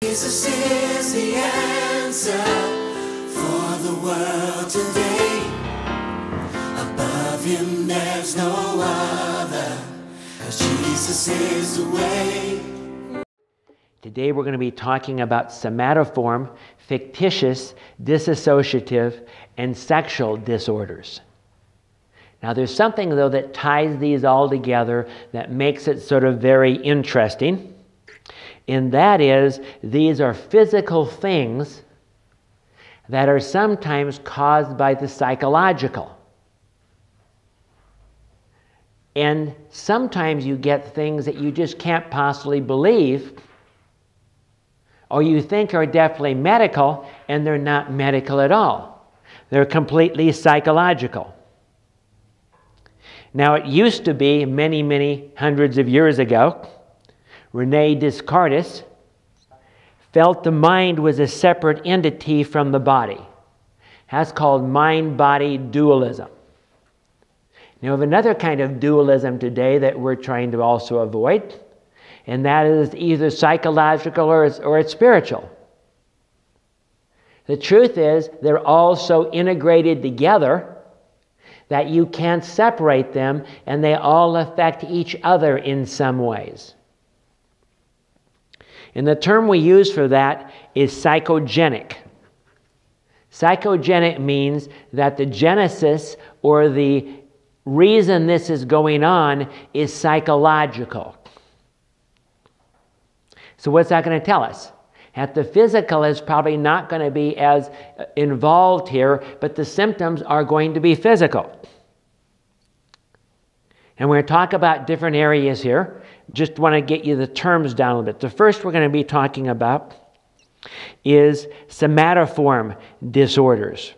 Jesus is the answer for the world today. Above him there's no other, 'cause Jesus is the way. Today we're going to be talking about somatoform, fictitious, dissociative, and sexual disorders. Now there's something though that ties these all together that makes it sort of very interesting. And that is, these are physical things that are sometimes caused by the psychological. And sometimes you get things that you just can't possibly believe, or you think are definitely medical, and they're not medical at all. They're completely psychological. Now it used to be many, many hundreds of years ago, Rene Descartes felt the mind was a separate entity from the body. That's called mind-body dualism. Now we have another kind of dualism today that we're trying to also avoid, and that is either psychological or it's spiritual. The truth is they're all so integrated together that you can't separate them, and they all affect each other in some ways. And the term we use for that is psychogenic. Psychogenic means that the genesis or the reason this is going on is psychological. So what's that going to tell us? That the physical is probably not going to be as involved here, but the symptoms are going to be physical. And we're going to talk about different areas here. Just want to get you the terms down a little bit. The first we're going to be talking about is somatoform disorders.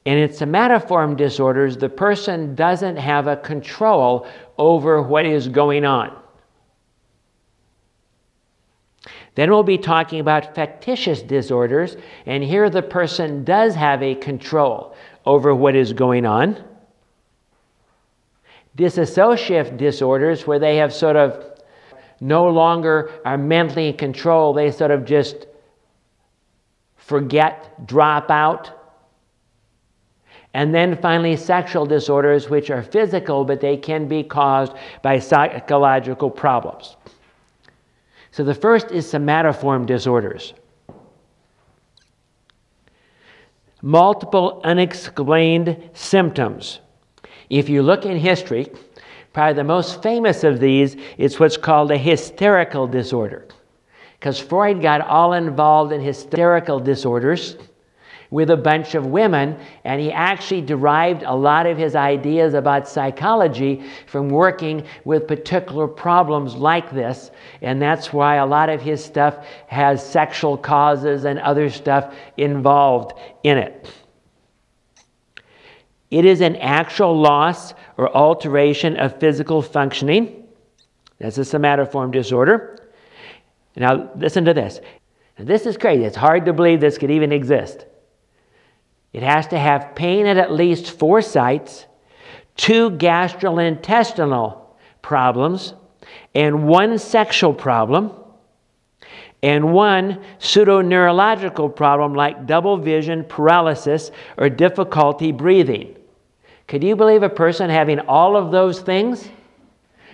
And in somatoform disorders, the person doesn't have a control over what is going on. Then we'll be talking about fictitious disorders, and here the person does have a control over what is going on. Dissociative disorders, where they have sort of no longer are mentally in control, they sort of just forget, drop out. And then finally sexual disorders, which are physical, but they can be caused by psychological problems. So the first is somatoform disorders. Multiple unexplained symptoms. If you look in history, probably the most famous of these is what's called a hysterical disorder. Because Freud got all involved in hysterical disorders with a bunch of women, and he actually derived a lot of his ideas about psychology from working with particular problems like this, and that's why a lot of his stuff has sexual causes and other stuff involved in it. It is an actual loss or alteration of physical functioning. That's a somatoform disorder. Now listen to this. Now, this is crazy. It's hard to believe this could even exist. It has to have pain at least 4 sites, 2 gastrointestinal problems, and 1 sexual problem, and 1 pseudoneurological problem like double vision, paralysis, or difficulty breathing. Could you believe a person having all of those things?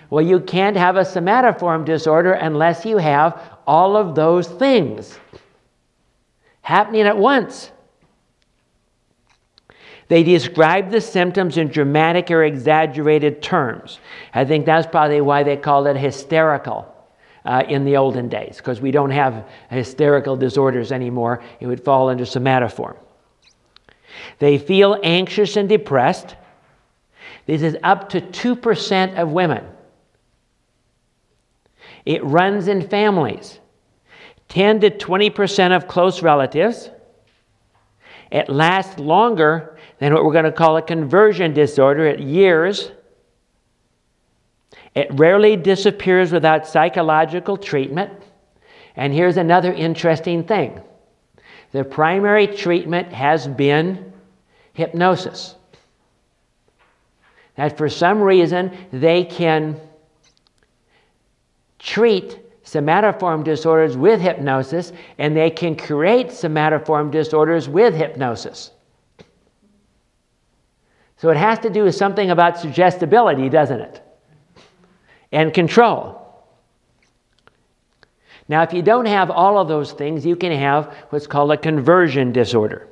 Well, you can't have a somatoform disorder unless you have all of those things happening at once. They describe the symptoms in dramatic or exaggerated terms. I think that's probably why they called it hysterical in the olden days, because we don't have hysterical disorders anymore. It would fall under somatoform. They feel anxious and depressed. This is up to 2% of women. It runs in families. 10 to 20% of close relatives. It lasts longer than what we're going to call a conversion disorder at years. It rarely disappears without psychological treatment. And here's another interesting thing. The primary treatment has been hypnosis. That for some reason they can treat somatoform disorders with hypnosis, and they can create somatoform disorders with hypnosis. So it has to do with something about suggestibility, doesn't it? And control. Now, if you don't have all of those things, you can have what's called a conversion disorder.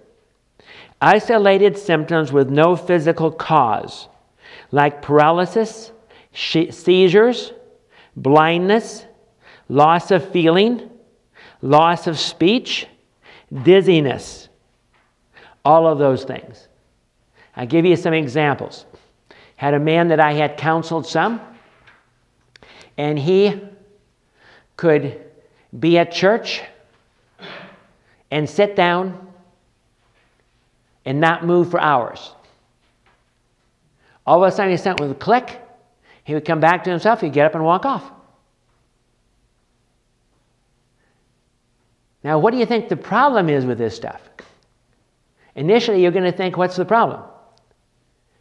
Isolated symptoms with no physical cause, like paralysis, seizures, blindness, loss of feeling, loss of speech, dizziness, all of those things. I'll give you some examples. Had a man that I had counseled some, and he could be at church and sit down and not move for hours. All of a sudden he sent with a click, he would come back to himself, he'd get up and walk off. Now, what do you think the problem is with this stuff? Initially, you're going to think, what's the problem?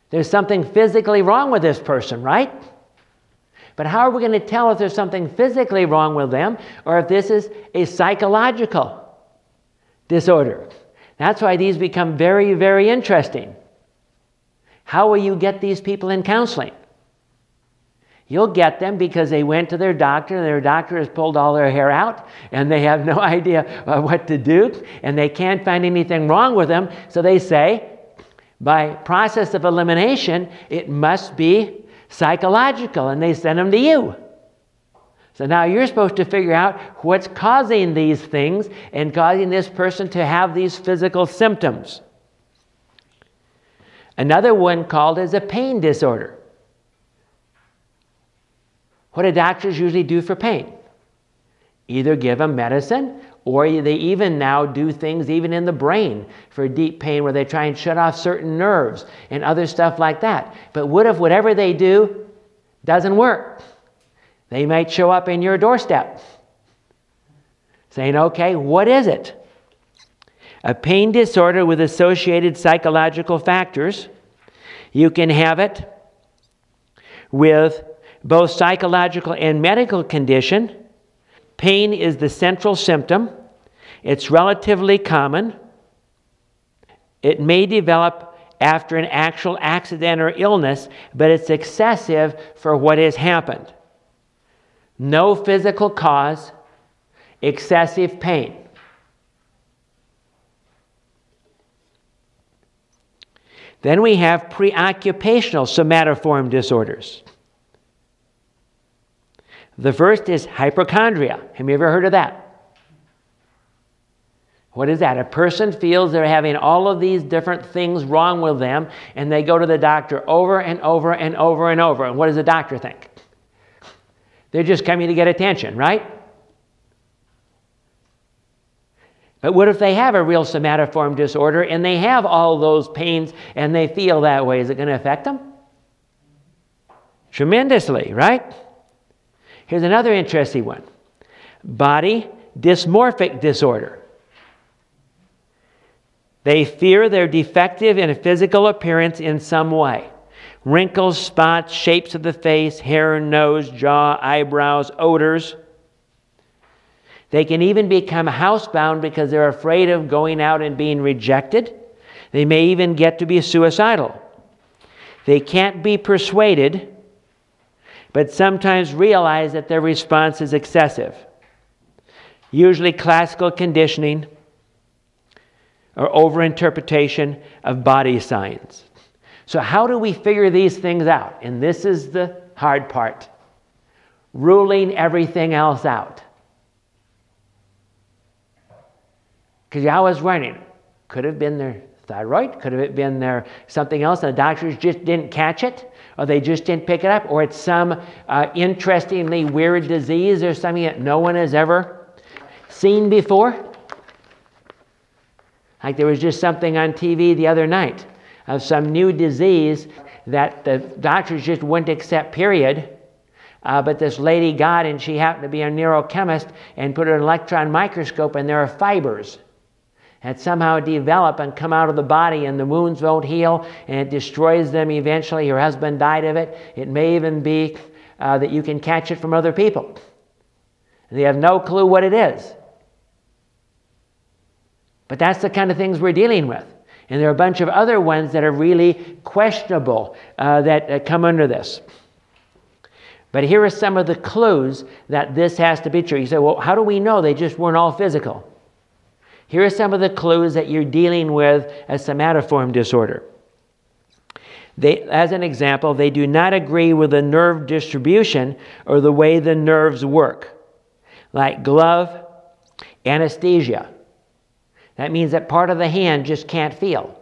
There's something physically wrong with this person, right? But how are we going to tell if there's something physically wrong with them or if this is a psychological disorder? That's why these become very, very interesting. How will you get these people in counseling? You'll get them because they went to their doctor, and their doctor has pulled all their hair out, and they have no idea what to do, and they can't find anything wrong with them. So they say, by process of elimination, it must be psychological, and they send them to you. So now you're supposed to figure out what's causing these things and causing this person to have these physical symptoms. Another one called as a pain disorder. What do doctors usually do for pain? Either give them medicine, or they even now do things even in the brain for deep pain where they try and shut off certain nerves and other stuff like that. But what if whatever they do doesn't work? They might show up in your doorstep saying, okay, what is it? A pain disorder with associated psychological factors. You can have it with both psychological and medical condition. Pain is the central symptom. It's relatively common. It may develop after an actual accident or illness, but it's excessive for what has happened. No physical cause, excessive pain. Then we have preoccupational somatoform disorders. The first is hypochondria. Have you ever heard of that? What is that? A person feels they're having all of these different things wrong with them, and they go to the doctor over and over and over and over. And what does the doctor think? They're just coming to get attention, right? But what if they have a real somatoform disorder and they have all those pains and they feel that way? Is it going to affect them? Tremendously, right? Here's another interesting one. Body dysmorphic disorder. They fear they're defective in a physical appearance in some way. Wrinkles, spots, shapes of the face, hair, nose, jaw, eyebrows, odors. They can even become housebound because they're afraid of going out and being rejected. They may even get to be suicidal. They can't be persuaded, but sometimes realize that their response is excessive. Usually classical conditioning or overinterpretation of body signs. So how do we figure these things out? And this is the hard part. Ruling everything else out. Because you're always wondering, could have been their thyroid? Could have it been their something else and the doctors just didn't catch it? Or they just didn't pick it up? Or it's some interestingly weird disease or something that no one has ever seen before? Like there was just something on TV the other night of some new disease that the doctors just wouldn't accept, period. But this lady got, and she happened to be a neurochemist, and put an electron microscope, and there are fibers that somehow develop and come out of the body, and the wounds won't heal, and it destroys them eventually. Her husband died of it. It may even be that you can catch it from other people. and they have no clue what it is. But that's the kind of things we're dealing with. And there are a bunch of other ones that are really questionable that come under this. But here are some of the clues that this has to be true. You say, well, how do we know they just weren't all physical? Here are some of the clues that you're dealing with a somatoform disorder. As an example, they do not agree with the nerve distribution or the way the nerves work, like glove, anesthesia. That means that part of the hand just can't feel.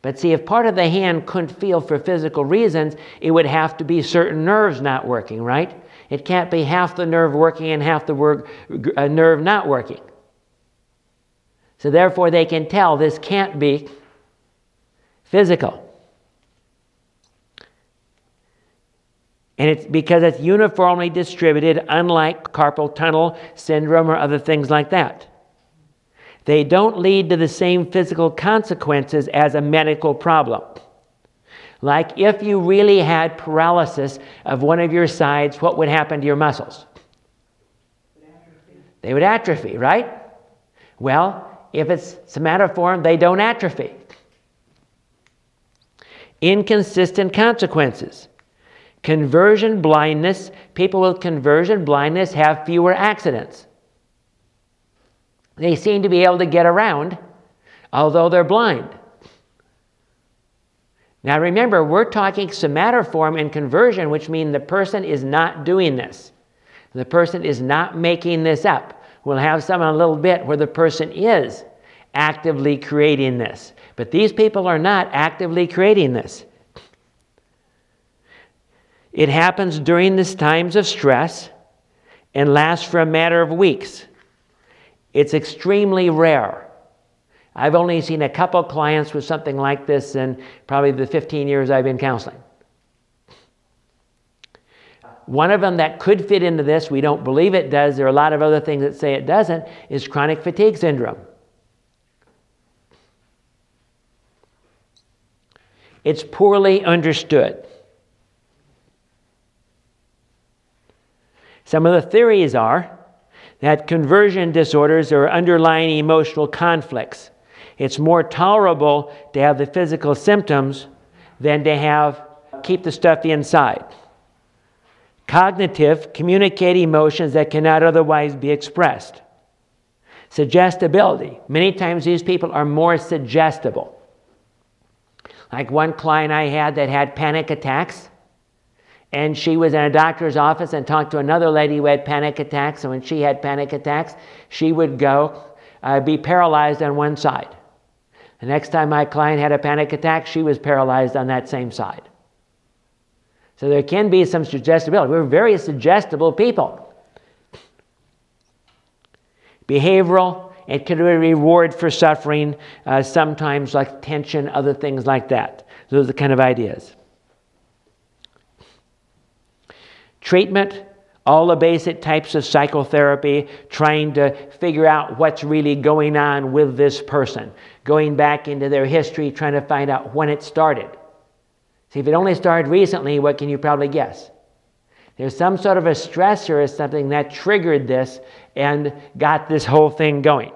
But see, if part of the hand couldn't feel for physical reasons, it would have to be certain nerves not working, right? It can't be half the nerve working and half the nerve not working. So therefore, they can tell this can't be physical. And it's because it's uniformly distributed, unlike carpal tunnel syndrome or other things like that. They don't lead to the same physical consequences as a medical problem. Like if you really had paralysis of one of your sides, what would happen to your muscles? They would atrophy, right? Well, if it's somatoform, they don't atrophy. Inconsistent consequences. Conversion blindness. People with conversion blindness have fewer accidents. They seem to be able to get around, although they're blind. Now remember, we're talking somatoform and conversion, which means the person is not doing this. The person is not making this up. We'll have some in a little bit where the person is actively creating this. But these people are not actively creating this. It happens during these times of stress and lasts for a matter of weeks. It's extremely rare. I've only seen a couple clients with something like this in probably the 15 years I've been counseling. One of them that could fit into this, we don't believe it does, there are a lot of other things that say it doesn't, is chronic fatigue syndrome. It's poorly understood. Some of the theories are that conversion disorders are underlying emotional conflicts. It's more tolerable to have the physical symptoms than to keep the stuff inside. Cognitive, communicate emotions that cannot otherwise be expressed. Suggestibility. Many times these people are more suggestible. Like one client I had that had panic attacks, and she was in a doctor's office and talked to another lady who had panic attacks, and when she had panic attacks, she would be paralyzed on one side. The next time my client had a panic attack, she was paralyzed on that same side. So there can be some suggestibility. We're very suggestible people. Behavioral, it can be a reward for suffering, sometimes like tension, other things like that. Those are the kind of ideas. Treatment, all the basic types of psychotherapy, trying to figure out what's really going on with this person. Going back into their history, trying to find out when it started. See, if it only started recently, what can you probably guess? There's some sort of a stressor or something that triggered this and got this whole thing going.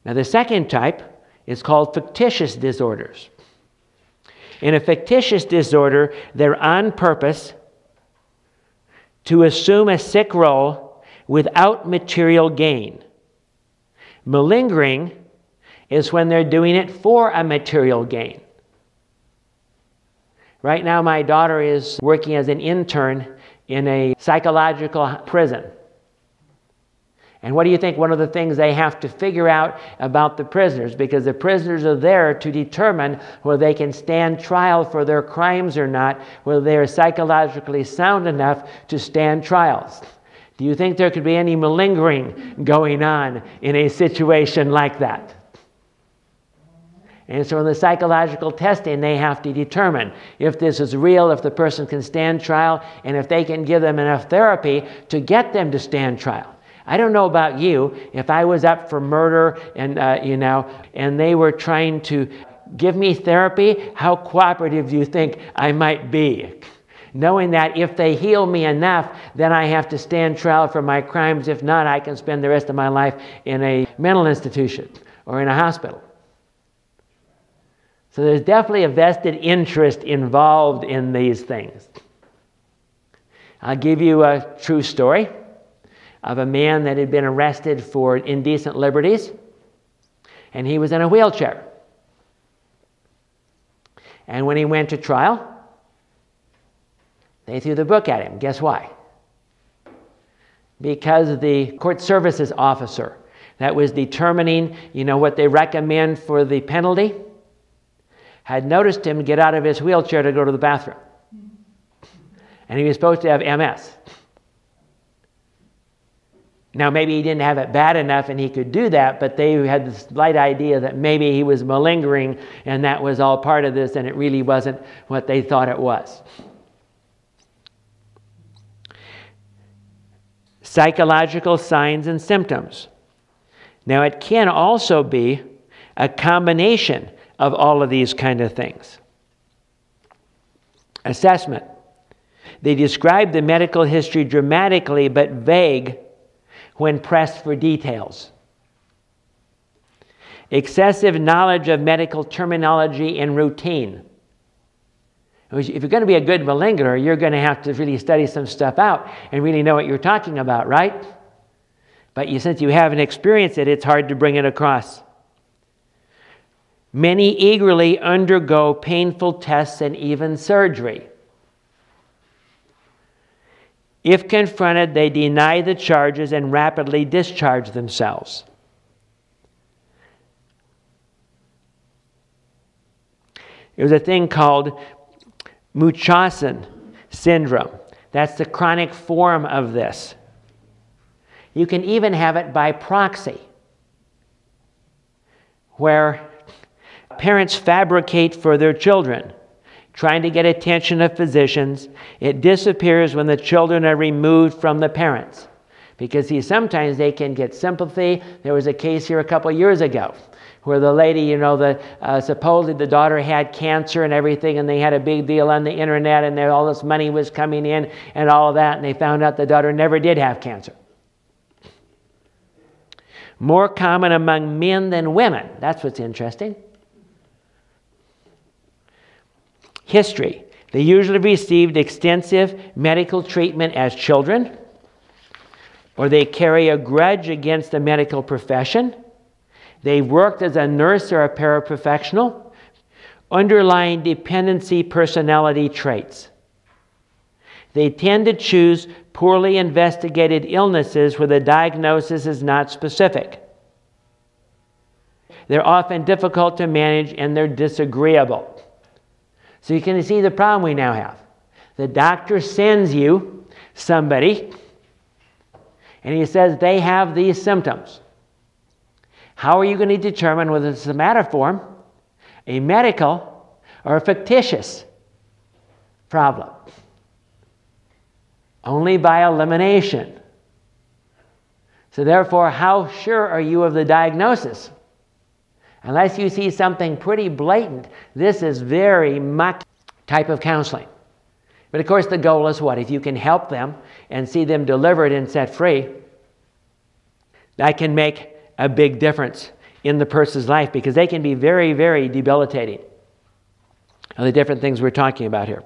Now the second type is called fictitious disorders. In a fictitious disorder, they're on purpose to assume a sick role without material gain. Malingering is when they're doing it for a material gain. Right now, my daughter is working as an intern in a psychological prison. And what do you think one of the things they have to figure out about the prisoners? Because the prisoners are there to determine whether they can stand trial for their crimes or not, whether they are psychologically sound enough to stand trials. Do you think there could be any malingering going on in a situation like that? And so in the psychological testing, they have to determine if this is real, if the person can stand trial, and if they can give them enough therapy to get them to stand trial. I don't know about you, if I was up for murder and, and they were trying to give me therapy, how cooperative do you think I might be? knowing that if they heal me enough, then I have to stand trial for my crimes. If not, I can spend the rest of my life in a mental institution or in a hospital. So there's definitely a vested interest involved in these things. I'll give you a true story of a man that had been arrested for indecent liberties, and he was in a wheelchair. And when he went to trial, they threw the book at him. Guess why? Because the court services officer that was determining, what they recommend for the penalty, had noticed him get out of his wheelchair to go to the bathroom. And he was supposed to have MS. Now, maybe he didn't have it bad enough and he could do that, but they had this slight idea that maybe he was malingering and that was all part of this, and it really wasn't what they thought it was. Psychological signs and symptoms. Now, it can also be a combination of all of these kind of things. Assessment. They describe the medical history dramatically but vague when pressed for details. Excessive knowledge of medical terminology and routine. If you're going to be a good malingerer, you're going to have to really study some stuff out and really know what you're talking about, right? But since you haven't experienced it, it's hard to bring it across. Many eagerly undergo painful tests and even surgery. If confronted, they deny the charges and rapidly discharge themselves. There's a thing called Munchausen syndrome. That's the chronic form of this. You can even have it by proxy, where parents fabricate for their children, trying to get attention of physicians. It disappears when the children are removed from the parents. Because sometimes they can get sympathy. There was a case here a couple of years ago where the lady, supposedly the daughter had cancer and everything, and they had a big deal on the internet, and all this money was coming in and all of that, and they found out the daughter never did have cancer. More common among men than women. That's what's interesting. History. They usually received extensive medical treatment as children, or they carry a grudge against the medical profession. They worked as a nurse or a paraprofessional. Underlying dependency personality traits. They tend to choose poorly investigated illnesses where the diagnosis is not specific. They're often difficult to manage and they're disagreeable. So you can see the problem we now have. The doctor sends you somebody and he says they have these symptoms. How are you going to determine whether it's a somatoform, a medical, or a fictitious problem? Only by elimination. So therefore, how sure are you of the diagnosis? Unless you see something pretty blatant, this is very much type of counseling. But of course the goal is what? If you can help them and see them delivered and set free, that can make a big difference in the person's life, because they can be very, very debilitating. The different things we're talking about here.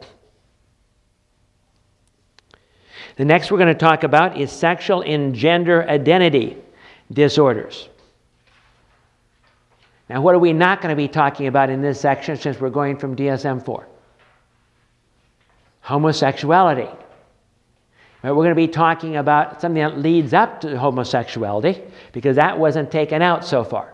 The next we're going to talk about is sexual and gender identity disorders. Now, what are we not going to be talking about in this section since we're going from DSM-4? Homosexuality. We're going to be talking about something that leads up to homosexuality, because that wasn't taken out so far.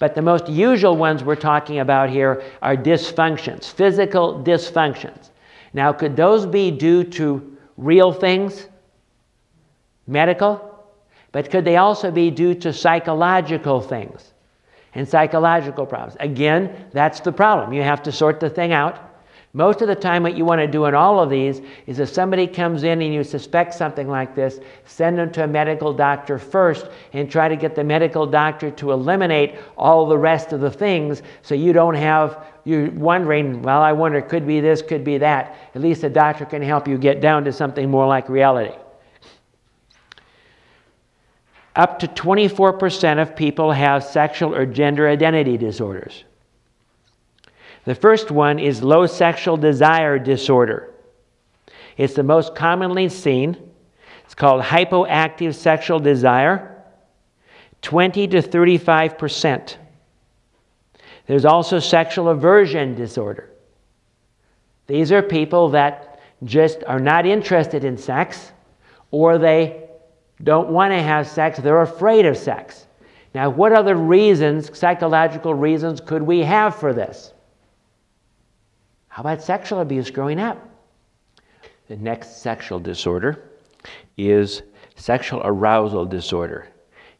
But the most usual ones we're talking about here are dysfunctions, physical dysfunctions. Now, could those be due to real things, medical? But could they also be due to psychological things and psychological problems? Again, that's the problem. You have to sort the thing out. Most of the time what you want to do in all of these is if somebody comes in and you suspect something like this, send them to a medical doctor first and try to get the medical doctor to eliminate all the rest of the things so you don't have you wondering, well, I wonder, could be this, could be that. At least the doctor can help you get down to something more like reality. Up to 24% of people have sexual or gender identity disorders. The first one is low sexual desire disorder. It's the most commonly seen. It's called hypoactive sexual desire, 20 to 35%. There's also sexual aversion disorder. These are people that just are not interested in sex, or they don't want to have sex, they're afraid of sex. Now, what other reasons, psychological reasons, could we have for this? How about sexual abuse growing up? The next sexual disorder is sexual arousal disorder.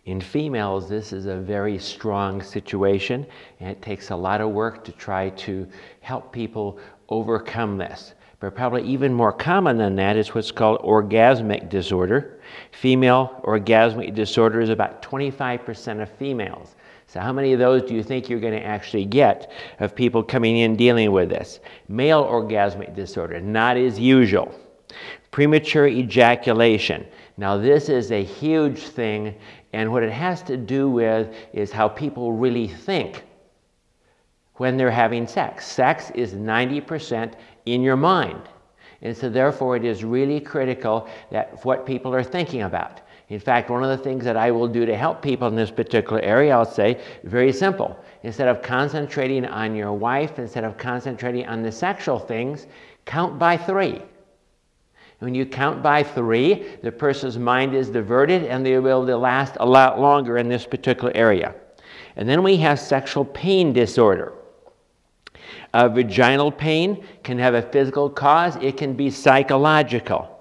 In females, this is a very strong situation, and it takes a lot of work to try to help people overcome this. But probably even more common than that is what's called orgasmic disorder. Female orgasmic disorder is about 25% of females. So how many of those do you think you're going to actually get of people coming in dealing with this? Male orgasmic disorder, not as usual. Premature ejaculation. Now this is a huge thing, and what it has to do with is how people really think when they're having sex. Sex is 90% in your mind. And so therefore it is really critical that what people are thinking about. In fact, one of the things that I will do to help people in this particular area, I'll say, very simple. Instead of concentrating on your wife, instead of concentrating on the sexual things, count by 3. When you count by 3, the person's mind is diverted and they will last a lot longer in this particular area. And then we have sexual pain disorder. Vaginal pain can have a physical cause. It can be psychological.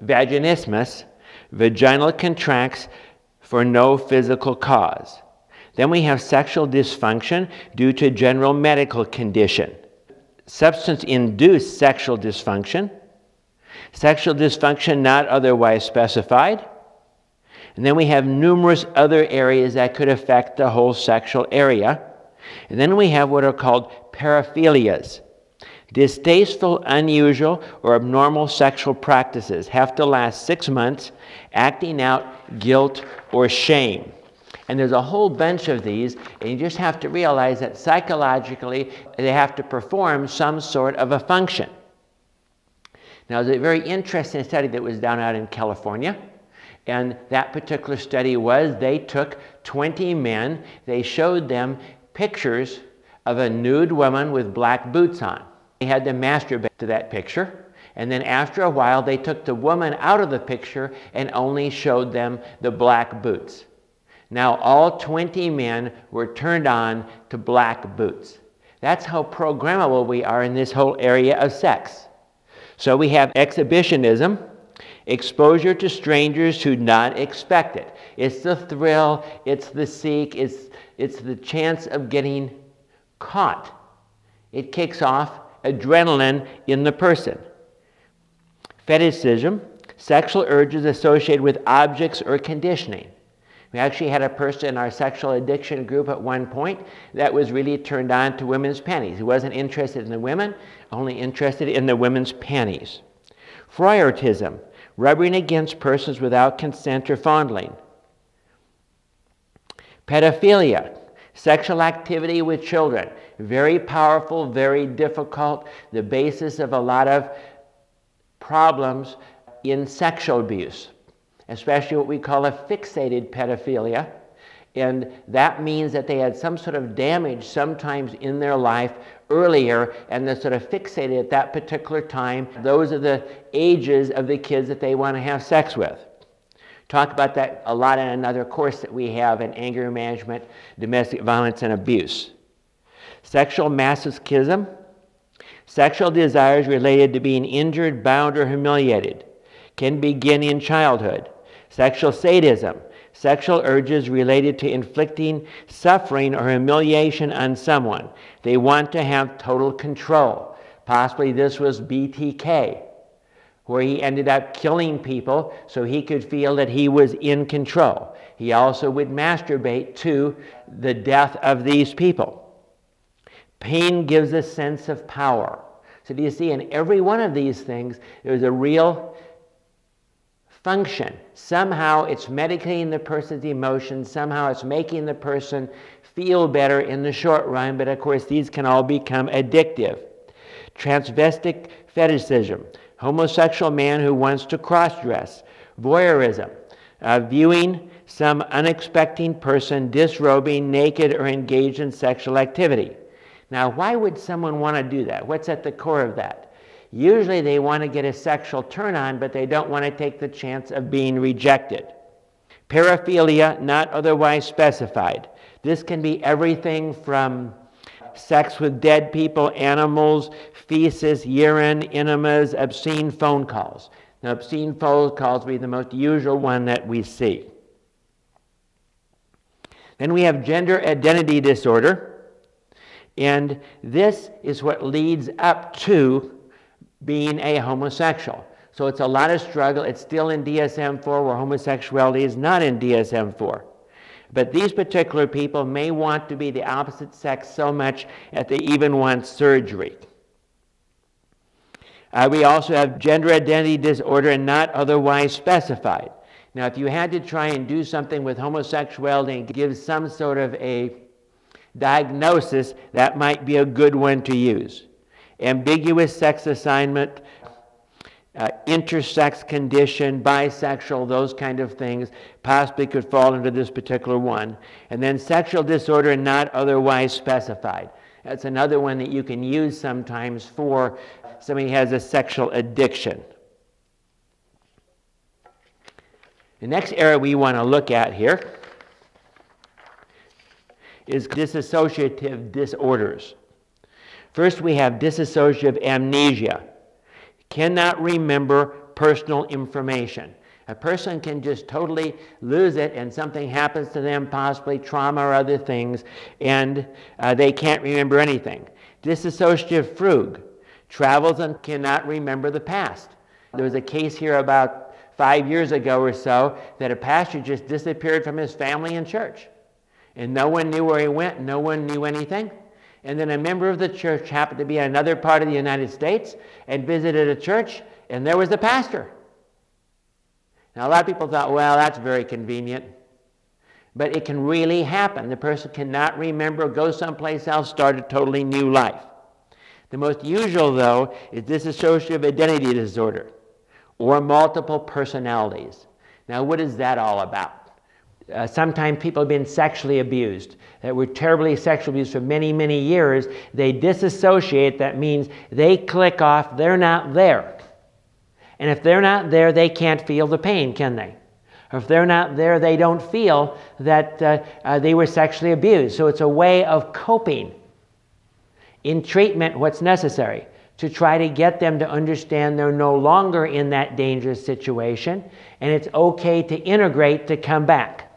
Vaginismus, vaginal contracts for no physical cause. Then we have sexual dysfunction due to general medical condition. Substance-induced sexual dysfunction. Sexual dysfunction not otherwise specified. And then we have numerous other areas that could affect the whole sexual area. And then we have what are called paraphilias. Distasteful, unusual, or abnormal sexual practices have to last 6 months, acting out guilt or shame. And there's a whole bunch of these, and you just have to realize that psychologically they have to perform some sort of a function. Now, there's a very interesting study that was done out in California, and that particular study was they took 20 men, they showed them pictures of a nude woman with black boots on. They had them masturbate to that picture, and then after a while they took the woman out of the picture and only showed them the black boots. Now all 20 men were turned on to black boots. That's how programmable we are in this whole area of sex. So we have exhibitionism, exposure to strangers who not expect it. It's the thrill, it's the seek, it's the chance of getting caught. It kicks off adrenaline in the person. Fetishism, sexual urges associated with objects or conditioning. We actually had a person in our sexual addiction group at one point that was really turned on to women's panties. He wasn't interested in the women, only interested in the women's panties. Voyeurism, rubbing against persons without consent or fondling. Pedophilia, sexual activity with children. Very powerful, very difficult, the basis of a lot of problems in sexual abuse, especially what we call a fixated pedophilia. And that means that they had some sort of damage sometimes in their life earlier, and they're sort of fixated at that particular time. Those are the ages of the kids that they want to have sex with. Talk about that a lot in another course that we have in anger management, domestic violence, and abuse. Sexual masochism, sexual desires related to being injured, bound, or humiliated, can begin in childhood. Sexual sadism, sexual urges related to inflicting suffering or humiliation on someone. They want to have total control. Possibly this was BTK, where he ended up killing people so he could feel that he was in control. He also would masturbate to the death of these people. Pain gives a sense of power. So do you see, in every one of these things, there's a real function. Somehow it's medicating the person's emotions, somehow it's making the person feel better in the short run, but of course these can all become addictive. Transvestic fetishism, homosexual man who wants to cross-dress, voyeurism, viewing some unexpected person disrobing, naked, or engaged in sexual activity. Now, why would someone want to do that? What's at the core of that? Usually they want to get a sexual turn on, but they don't want to take the chance of being rejected. Paraphilia, not otherwise specified. This can be everything from sex with dead people, animals, feces, urine, enemas, obscene phone calls. Now, obscene phone calls would be the most usual one that we see. Then we have gender identity disorder, and this is what leads up to being a homosexual. So it's a lot of struggle. It's still in DSM-4, where homosexuality is not in DSM-4. But these particular people may want to be the opposite sex so much that they even want surgery. We also have gender identity disorder and not otherwise specified. Now, if you had to try and do something with homosexuality and give some sort of a diagnosis, that might be a good one to use. Ambiguous sex assignment, intersex condition, bisexual, those kind of things possibly could fall into this particular one. And then sexual disorder not otherwise specified. That's another one that you can use sometimes for somebody who has a sexual addiction. The next area we want to look at here is dissociative disorders. First, we have dissociative amnesia. Cannot remember personal information. A person can just totally lose it and something happens to them, possibly trauma or other things, and they can't remember anything. Dissociative fugue. Travels and cannot remember the past. There was a case here about 5 years ago or so that a pastor just disappeared from his family and church. And no one knew where he went, no one knew anything. And then a member of the church happened to be in another part of the United States and visited a church, and there was the pastor. Now, a lot of people thought, well, that's very convenient. But it can really happen. The person cannot remember, go someplace else, start a totally new life. The most usual, though, is dissociative identity disorder or multiple personalities. Now, what is that all about? Sometimes people have been sexually abused, that were terribly sexually abused for many, many years. They disassociate. That means they click off. They're not there. And if they're not there, they can't feel the pain, can they? Or if they're not there, they don't feel that they were sexually abused. So it's a way of coping. In treatment, what's necessary? To try to get them to understand they're no longer in that dangerous situation, and it's okay to integrate, to come back.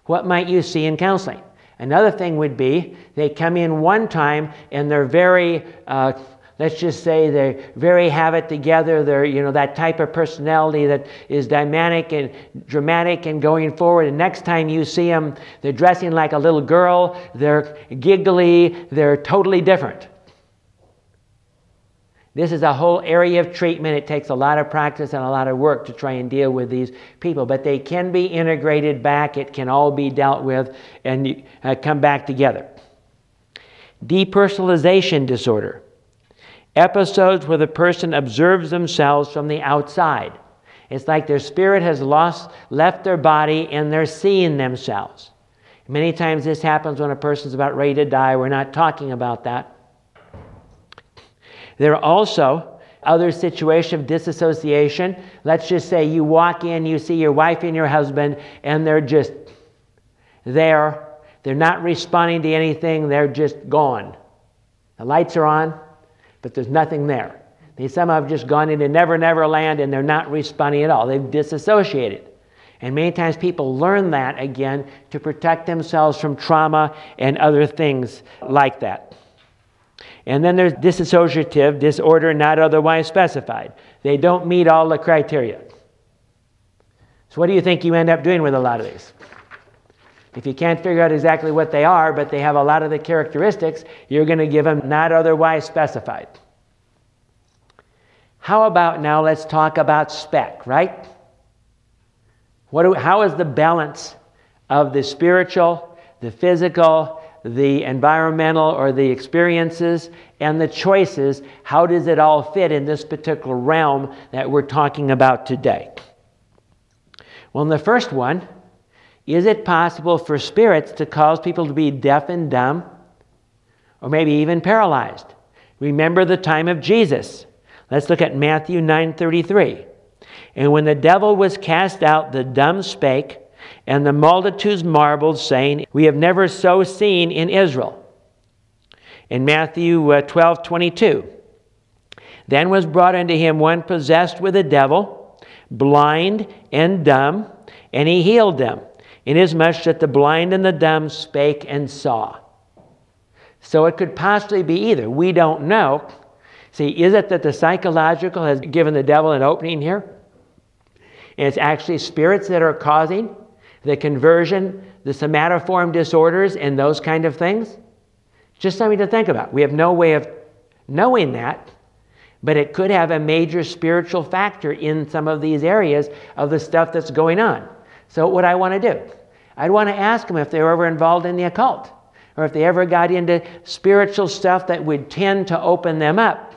What might you see in counseling? Another thing would be they come in one time and they're very, let's just say they very have it together. They're, you know, that type of personality that is dynamic and dramatic and going forward. And next time you see them, they're dressing like a little girl. They're giggly. They're totally different. This is a whole area of treatment. It takes a lot of practice and a lot of work to try and deal with these people. But they can be integrated back. It can all be dealt with and come back together. Depersonalization disorder. Episodes where the person observes themselves from the outside. It's like their spirit has left their body and they're seeing themselves. Many times this happens when a person's about ready to die. We're not talking about that. There are also other situations of disassociation. Let's just say you walk in, you see your wife and your husband, and they're just there. They're not responding to anything. They're just gone. The lights are on, but there's nothing there. They somehow have just gone into Never Never Land, and they're not responding at all. They've disassociated. And many times people learn that, again, to protect themselves from trauma and other things like that. And then there's dissociative disorder not otherwise specified. They don't meet all the criteria. So what do you think you end up doing with a lot of these? If you can't figure out exactly what they are, but they have a lot of the characteristics, you're going to give them not otherwise specified. How about now let's talk about spec, right? How is the balance of the spiritual, the physical, the environmental or the experiences, and the choices? How does it all fit in this particular realm that we're talking about today? Well, in the first one, is it possible for spirits to cause people to be deaf and dumb, or maybe even paralyzed? Remember the time of Jesus. Let's look at Matthew 9:33. And when the devil was cast out, the dumb spake, and the multitudes marveled, saying, We have never so seen in Israel. In Matthew 12:22. Then was brought unto him one possessed with a devil, blind and dumb, and he healed them, inasmuch that the blind and the dumb spake and saw. So it could possibly be either. We don't know. See, is it that the psychological has given the devil an opening here? And it's actually spirits that are causing the conversion, the somatoform disorders, and those kind of things? Just something to think about. We have no way of knowing that, but it could have a major spiritual factor in some of these areas of the stuff that's going on. So what I want to do, I'd want to ask them if they were ever involved in the occult, or if they ever got into spiritual stuff that would tend to open them up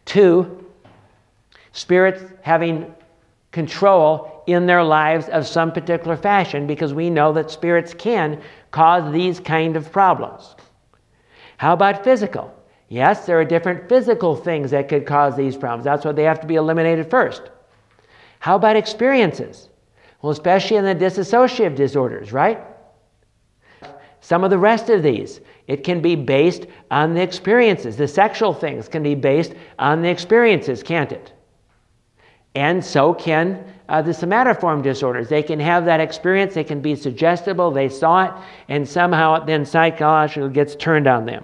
to spirits having control in their lives of some particular fashion, because we know that spirits can cause these kind of problems. How about physical? Yes, there are different physical things that could cause these problems. That's why they have to be eliminated first. How about experiences? Well, especially in the dissociative disorders, right? Some of the rest of these, it can be based on the experiences. The sexual things can be based on the experiences, can't it? And so can the somatoform disorders. They can have that experience. They can be suggestible. They saw it, and somehow it then psychologically gets turned on them.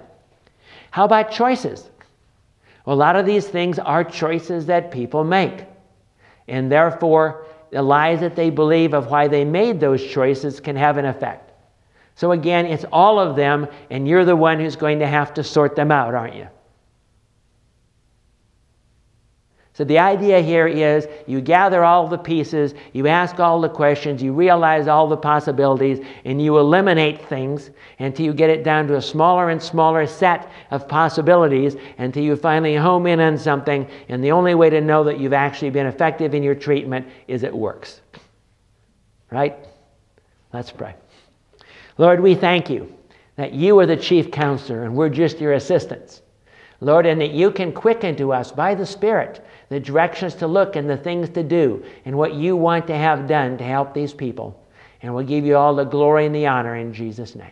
How about choices? Well, a lot of these things are choices that people make. And therefore, the lies that they believe of why they made those choices can have an effect. So again, it's all of them, and you're the one who's going to have to sort them out, aren't you? So the idea here is you gather all the pieces, you ask all the questions, you realize all the possibilities, and you eliminate things until you get it down to a smaller and smaller set of possibilities until you finally home in on something, and the only way to know that you've actually been effective in your treatment is it works. Right? Let's pray. Lord, we thank you that you are the chief counselor and we're just your assistants. Lord, and that you can quicken to us by the Spirit the directions to look and the things to do and what you want to have done to help these people. And we'll give you all the glory and the honor in Jesus' name.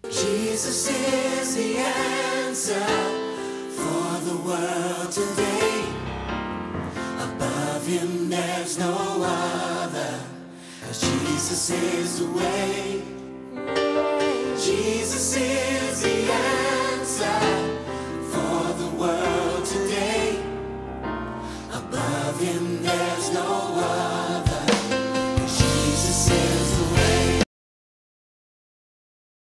Jesus is the answer for the world today. Above him there's no other, 'cause Jesus is the way. Jesus is the answer.